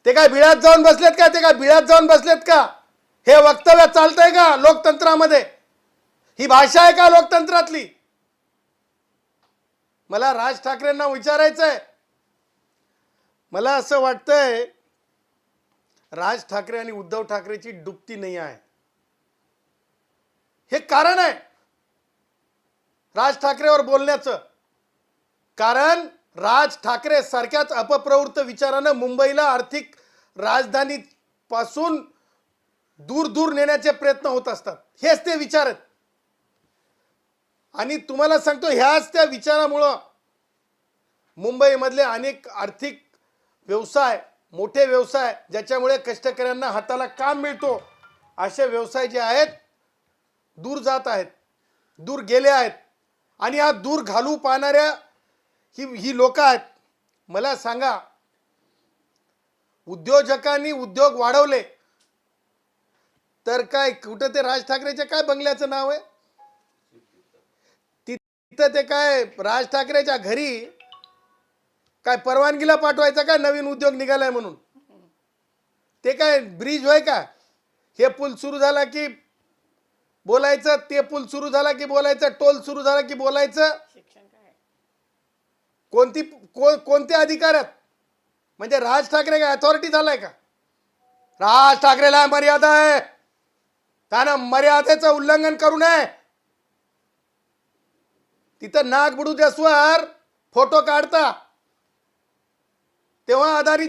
ते काय बिळात जाऊन बसलेत का? ते काय बिळात जाऊन बसलेत का? हे वक्तव्य चालतंय का लोकतंत्रामध्ये? ही भाषा आहे का लोकतंत्रातली? मला राज ठाकरेंना विचारायचंय. मला असं वाटतंय राज ठाकरे आणि उद्धव ठाकरेची डुबती नाही आहे. हे कारण आहे राज ठाकरेवर बोलण्याचं. कारण राज ठाकरे सारख्याच अपप्रवृत्त विचारानं मुंबईला आर्थिक राजधानी पासून दूर दूर नेण्याचे प्रयत्न होत असतात. हेच ते विचार आहेत. आणि तुम्हाला सांगतो ह्याच त्या विचारामुळं मुंबईमधले अनेक आर्थिक व्यवसाय, मोठे व्यवसाय ज्याच्यामुळे कष्टकऱ्यांना हाताला काम मिळतो, असे व्यवसाय जे आहेत दूर जात आहेत, दूर गेले आहेत. आणि हा दूर घालू पाहणाऱ्या ही लोक आहेत. मला सांगा, उद्योजकांनी उद्योग वाढवले तर काय कुठं ते राज ठाकरेच्या काय बंगल्याचं नाव आहे? तिथं ते काय राज ठाकरेच्या घरी काय परवानगीला पाठवायचं का नवीन उद्योग निघालाय म्हणून? ते काय ब्रिज होय का? हे पूल सुरू झाला की बोलायचं, ते पूल सुरू झाला की बोलायचं, टोल सुरू झाला की बोलायचं. कोणते अधिकार आहेत? म्हणजे राज ठाकरे काय अथॉरिटी झालाय का? राज ठाकरेला मर्यादा आहे, त्यानं मर्यादेचं उल्लंघन करू नये. तिथं नाग बुडू द्यासवर फोटो काढता तेव्हा अदानी